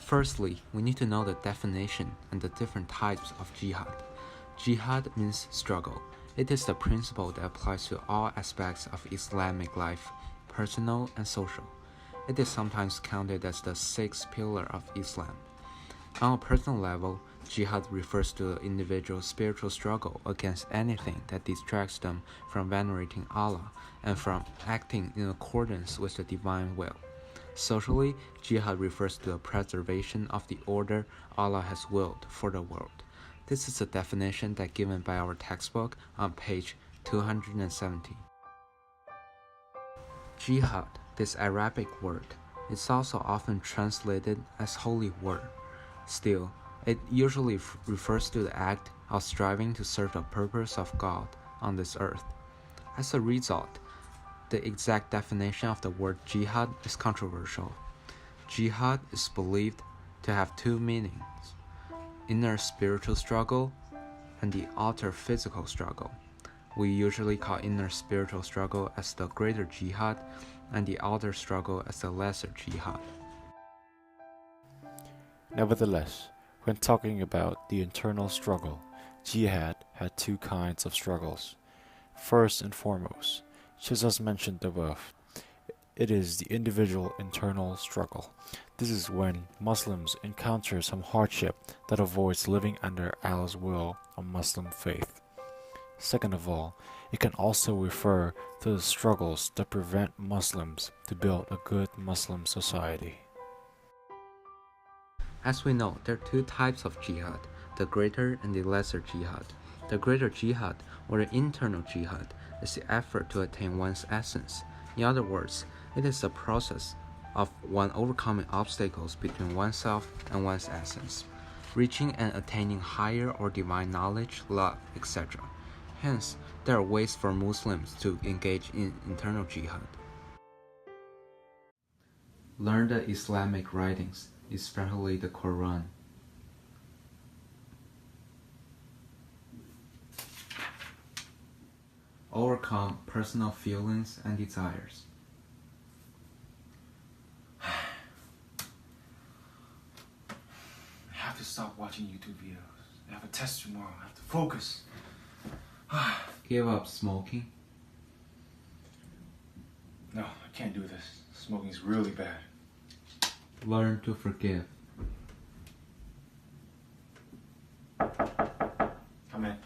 Firstly, we need to know the definition and the different types of jihad. Jihad means struggle. It is the principle that applies to all aspects of Islamic life, personal and social. It is sometimes counted as the sixth pillar of Islam. On a personal level, jihad refers to the individual's spiritual struggle against anything that distracts them from venerating Allah and from acting in accordance with the divine will. Socially, jihad refers to the preservation of the order Allah has willed for the world. This is a definition that given by our textbook on page 270. Jihad, this Arabic word, is also often translated as holy war. Still, it usually refers to the act of striving to serve the purpose of God on this earth. As a result, the exact definition of the word jihad is controversial. Jihad is believed to have two meanings: inner spiritual struggle and the outer physical struggle. We usually call inner spiritual struggle as the greater jihad and the outer struggle as the lesser jihad. Nevertheless, when talking about the internal struggle, jihad had two kinds of struggles. First and foremost, just as mentioned above, it is the individual internal struggle. This is when Muslims encounter some hardship that avoids living under Allah's will of Muslim faith. Second of all, it can also refer to the struggles that prevent Muslims to build a good Muslim society. As we know, there are two types of jihad, the greater and the lesser jihad. The greater jihad, or the internal jihad, is the effort to attain one's essence. In other words, it is the process of one overcoming obstacles between oneself and one's essence, reaching and attaining higher or divine knowledge, love, etc. Hence, there are ways for Muslims to engage in internal jihad. Learn the Islamic writings, especially the Quran. Overcome personal feelings and desires. I have to stop watching YouTube videos. I have a test tomorrow. I have to focus. Give up smoking. No, I can't do this. Smoking is really bad. Learn to forgive. Come in.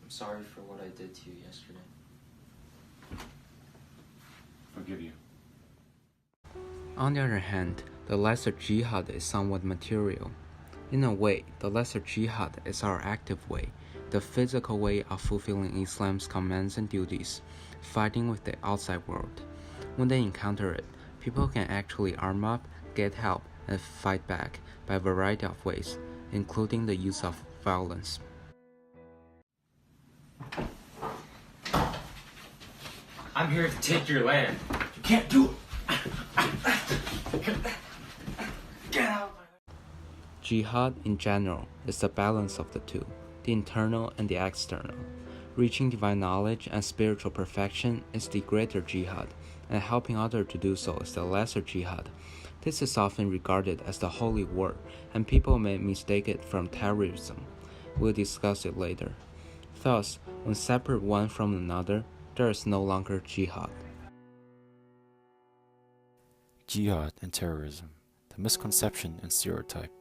I'm sorry for what I did to you yesterday. Forgive you. On the other hand, the lesser jihad is somewhat material. In a way, the lesser jihad is our active way, the physical way of fulfilling Islam's commands and duties, fighting with the outside world. When they encounter it, people can actually arm up, get help, and fight back by a variety of ways, including the use of violence. I'm here to take your land. You can't do it. Get out of my land. Jihad in general is the balance of the two, the internal and the external. Reaching divine knowledge and spiritual perfection is the greater jihad, and helping others to do so is the lesser jihad. This is often regarded as the holy war, and people may mistake it from terrorism. We'll discuss it later. Thus, when separate one from another, there is no longer jihad. Jihad and terrorism, the misconception and stereotype.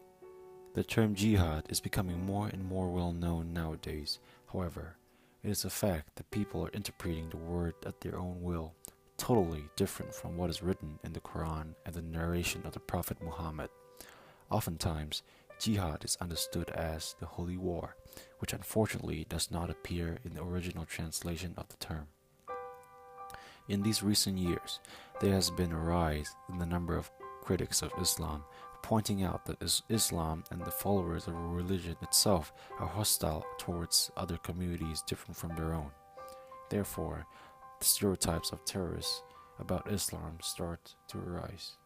The term jihad is becoming more and more well known nowadays. However, it is a fact that people are interpreting the word at their own will, totally different from what is written in the Quran and the narration of the Prophet Muhammad. Oftentimes, jihad is understood as the holy war, which unfortunately does not appear in the original translation of the term. In these recent years, there has been a rise in the number of critics of Islam, pointing out that Islam and the followers of a religion itself are hostile towards other communities different from their own. Therefore, the stereotypes of terrorists about Islam start to arise.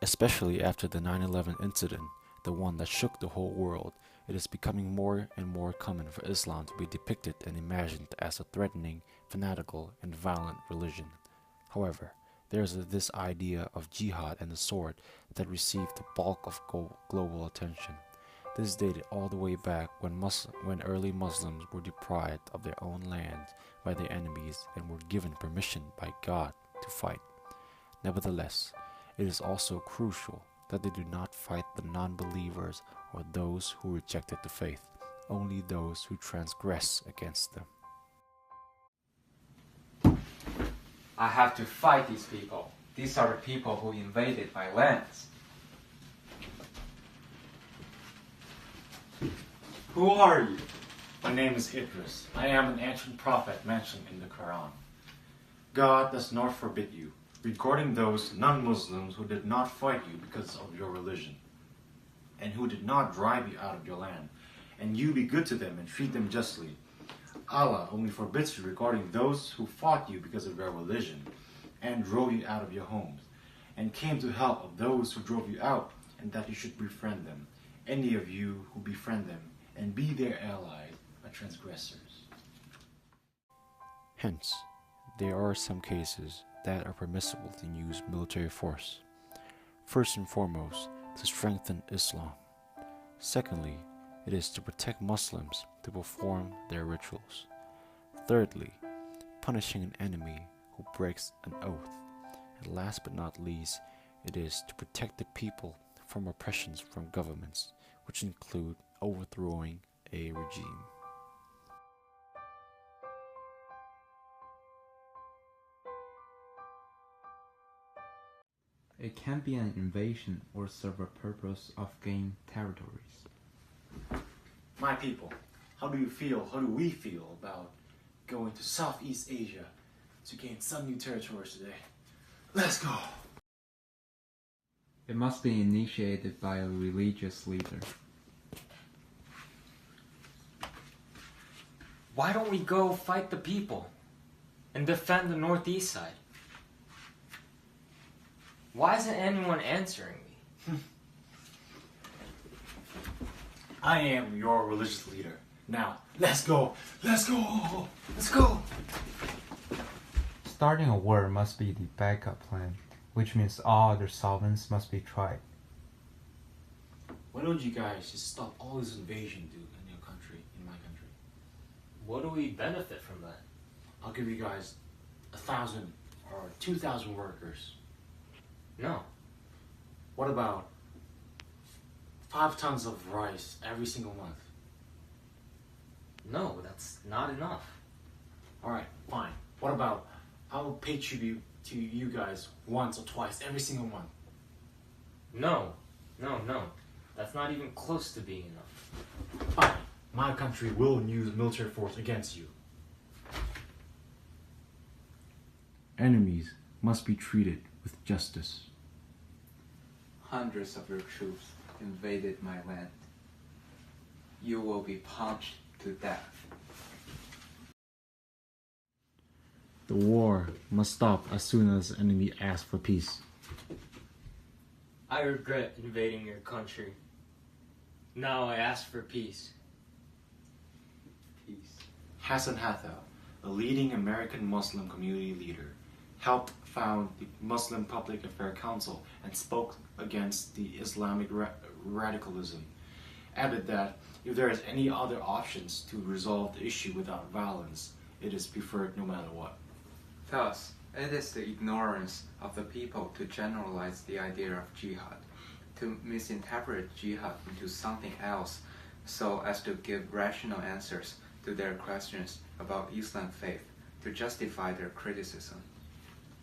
Especially after the 9/11 incident, the one that shook the whole world, it is becoming more and more common for Islam to be depicted and imagined as a threatening, fanatical, and violent religion. However, there is this idea of jihad and the sword that received the bulk of global attention. This dated all the way back when early Muslims were deprived of their own land by their enemies and were given permission by God to fight. Nevertheless, it is also crucial that they do not fight the non-believers or those who rejected the faith, only those who transgress against them. I have to fight these people. These are the people who invaded my lands. Who are you? My name is Idris. I am an ancient prophet mentioned in the Quran. God does not forbid you, regarding those non-Muslims who did not fight you because of your religion, and who did not drive you out of your land, and you be good to them and treat them justly. Allah only forbids you regarding those who fought you because of your religion, and drove you out of your homes, and came to help of those who drove you out, and that you should befriend them. Any of you who befriend them, and be their allies, are transgressors. Hence, there are some cases that are permissible to use military force. First and foremost, to strengthen Islam. Secondly, it is to protect Muslims to perform their rituals. Thirdly, punishing an enemy who breaks an oath. And last but not least, it is to protect the people from oppressions from governments, which include overthrowing a regime. It can be an invasion or serve a purpose of gaining territories. My people, how do we feel about going to Southeast Asia to gain some new territories today? Let's go! It must be initiated by a religious leader. Why don't we go fight the people and defend the northeast side? Why isn't anyone answering me? I am your religious leader. Now, let's go! Let's go! Let's go! Starting a war must be the backup plan, which means all other solvents must be tried. Why don't you guys just stop all this invasion, dude, in your country, in my country? What do we benefit from that? I'll give you guys 1,000 or 2,000 workers. No. What about 5 tons of rice every single month? No, that's not enough. Alright, fine. What about I will pay tribute to you guys once or twice every single month? No. That's not even close to being enough. Fine. My country will use military force against you. Enemies must be treated with justice. Hundreds of your troops invaded my land. You will be punished to death. The war must stop as soon as the enemy asks for peace. I regret invading your country. Now I ask for peace. Peace. Hassan Hatta, a leading American Muslim community leader, helped found the Muslim Public Affairs Council and spoke against the Islamic radicalism. Added that if there is any other options to resolve the issue without violence, it is preferred no matter what. Thus, it is the ignorance of the people to generalize the idea of jihad, to misinterpret jihad into something else so as to give rational answers to their questions about Islam faith to justify their criticism.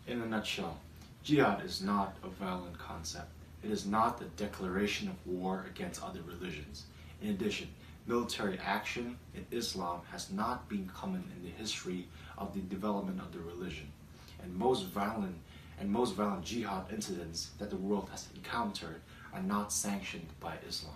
In a nutshell, jihad is not a violent concept. It is not the declaration of war against other religions. In addition, military action in Islam has not been common in the history of the development of the religion, and most violent jihad incidents that the world has encountered are not sanctioned by Islam.